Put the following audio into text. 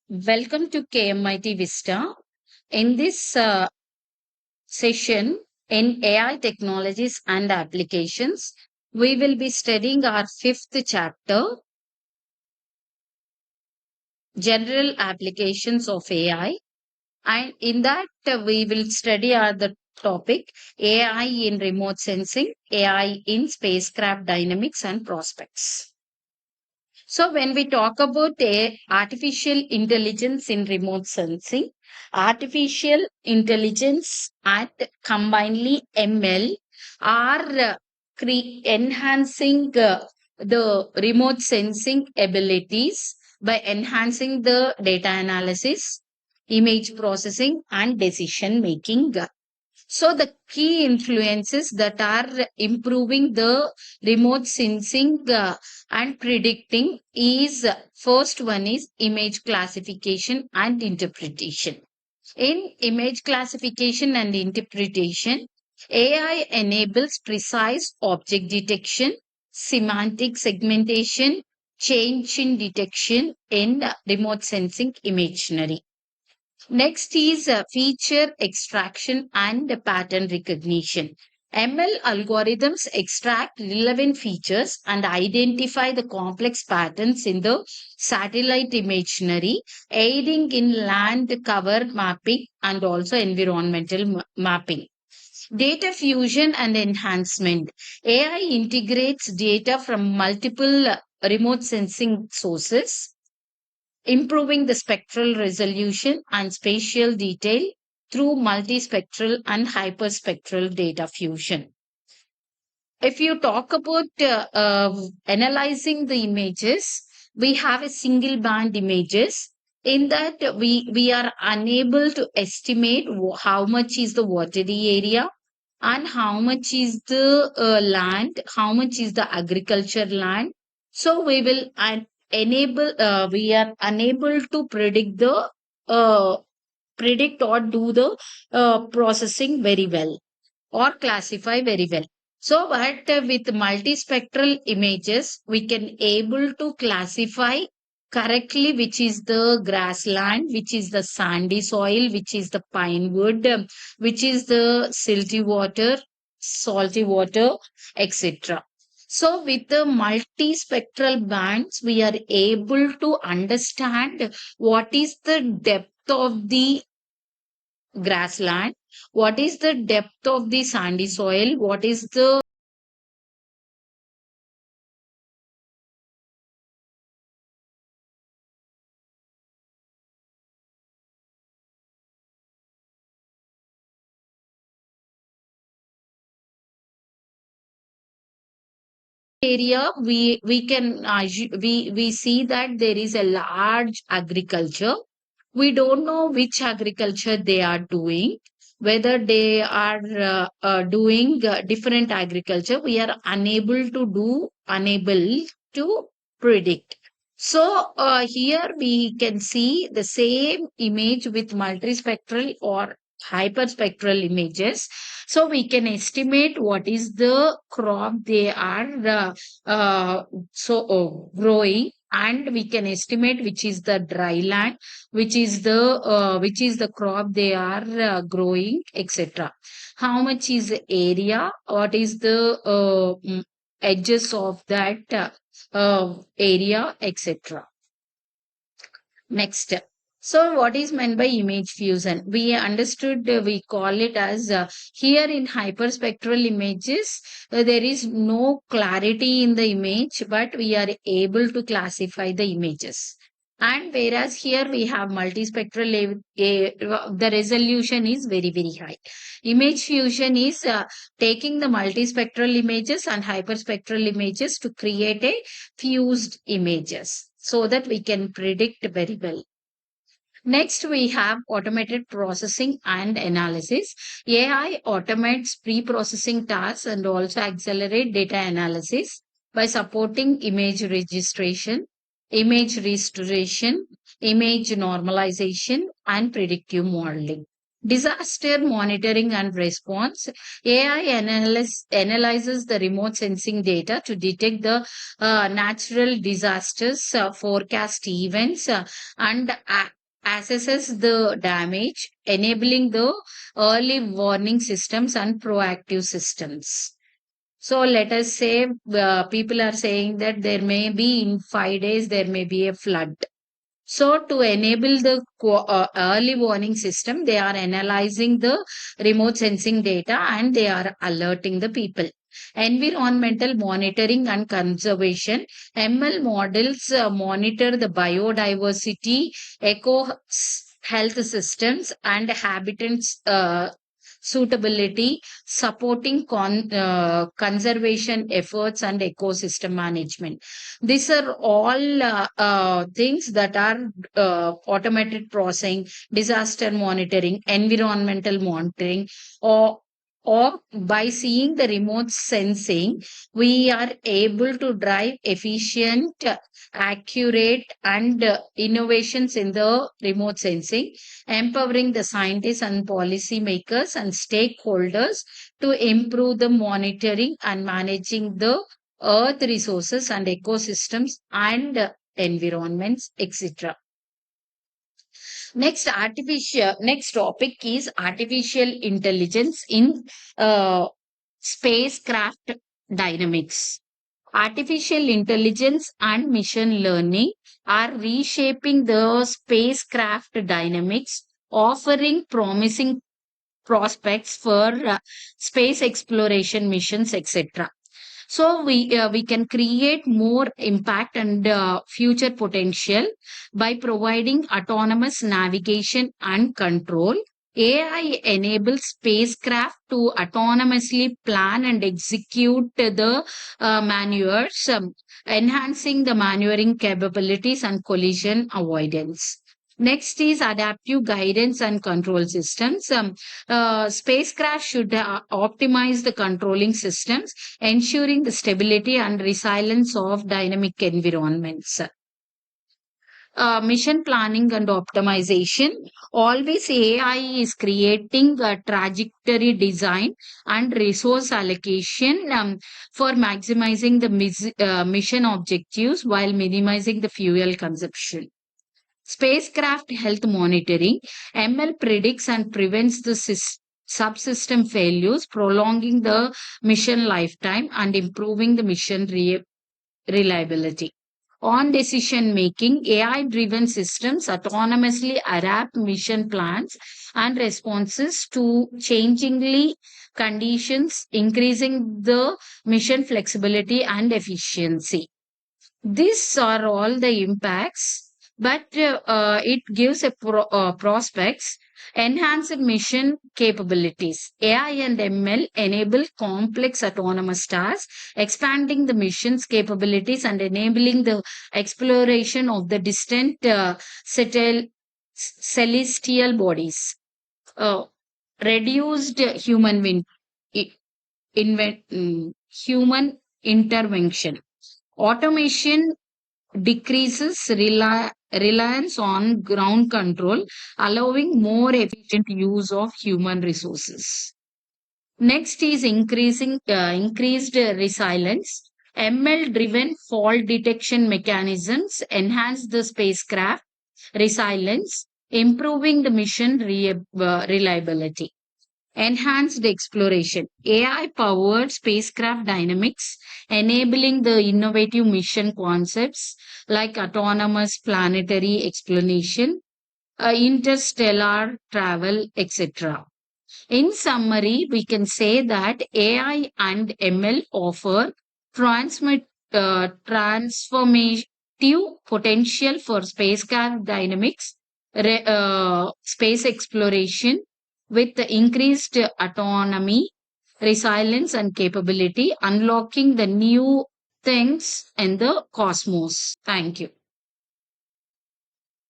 Welcome to KMIT Vista. In this session in AI technologies and applications, we will be studying our fifth chapter, General Applications of AI. And in that, we will study the topic AI in remote sensing, AI in spacecraft dynamics and prospects. So when we talk about artificial intelligence in remote sensing, artificial intelligence and combinedly ML are enhancing the remote sensing abilities by enhancing the data analysis, image processing, and decision making. So the key influences that are improving the remote sensing and predicting is first one is image classification and interpretation. In image classification and interpretation, AI enables precise object detection, semantic segmentation, change in detection in remote sensing imagery. Next is feature extraction and pattern recognition. ML algorithms extract relevant features and identify the complex patterns in the satellite imagery, aiding in land cover mapping and also environmental mapping. Data fusion and enhancement. AI integrates data from multiple remote sensing sources, improving the spectral resolution and spatial detail through multispectral and hyperspectral data fusion. If you talk about analyzing the images, we have a single band images. In that, we are unable to estimate how much is the watery area and how much is the land, how much is the agriculture land. So we are unable to uh, predict or do the processing very well or classify very well. So, but with multispectral images, we can able to classify correctly which is the grassland, which is the sandy soil, which is the pine wood, which is the silty water, salty water, etc. So, with the multispectral bands, we are able to understand what is the depth of the grassland, what is the depth of the sandy soil, what is the area. We see that there is a large agriculture. We don't know which agriculture they are doing, whether they are doing different agriculture. We are unable to predict. So here we can see the same image with multispectral or hyperspectral images. So we can estimate what is the crop they are growing, and we can estimate which is the dry land, which is the crop they are growing, etc. How much is the area, what is the edges of that area, etc. Next. So, what is meant by image fusion? We understood, we call it as here in hyperspectral images, there is no clarity in the image, but we are able to classify the images. And whereas here we have multispectral, the resolution is very, very high. Image fusion is taking the multispectral images and hyperspectral images to create a fused images so that we can predict very well. Next, we have automated processing and analysis. AI automates pre-processing tasks and also accelerate data analysis by supporting image registration, image restoration, image normalization, and predictive modeling. Disaster monitoring and response. AI analyzes the remote sensing data to detect the natural disasters, forecast events, and assesses the damage, enabling the early warning systems and proactive systems. So let us say people are saying that there may be in 5 days there may be a flood. So to enable the early warning system, they are analyzing the remote sensing data and they are alerting the people. Environmental monitoring and conservation. ML models monitor the biodiversity, health systems, and habitats suitability, supporting conservation efforts and ecosystem management. These are all things that are automated processing, disaster monitoring, environmental monitoring, or by seeing the remote sensing, we are able to drive efficient, accurate, and innovations in the remote sensing, empowering the scientists and policymakers and stakeholders to improve the monitoring and managing the earth resources and ecosystems and environments, etc. Next topic is artificial intelligence in uh, spacecraft dynamics. Artificial intelligence and machine learning are reshaping the spacecraft dynamics, offering promising prospects for space exploration missions, etc. So we can create more impact and future potential by providing autonomous navigation and control. AI enables spacecraft to autonomously plan and execute the maneuvers, enhancing the maneuvering capabilities and collision avoidance. Next is adaptive guidance and control systems. Spacecraft should optimize the controlling systems, ensuring the stability and resilience of dynamic environments. Mission planning and optimization. Always AI is creating a trajectory design and resource allocation for maximizing the mission objectives while minimizing the fuel consumption. Spacecraft health monitoring. ML predicts and prevents the subsystem failures, prolonging the mission lifetime and improving the mission reliability. On decision making, AI driven systems autonomously adapt mission plans and responses to changingly conditions, increasing the mission flexibility and efficiency. These are all the impacts, but it gives a prospects, enhanced mission capabilities. AI and ML enable complex autonomous tasks, expanding the mission's capabilities and enabling the exploration of the distant celestial bodies. Uh, Reduced i- human intervention. Automation decreases reliance on ground control, allowing more efficient use of human resources. Next is increased resilience. ML-driven fault detection mechanisms enhance the spacecraft resilience, improving the mission reliability. Enhanced exploration. AI powered spacecraft dynamics, enabling the innovative mission concepts like autonomous planetary exploration, interstellar travel, etc. In summary, we can say that AI and ML offer transformative potential for spacecraft dynamics, space exploration, with the increased autonomy, resilience, and capability, unlocking the new things in the cosmos. Thank you.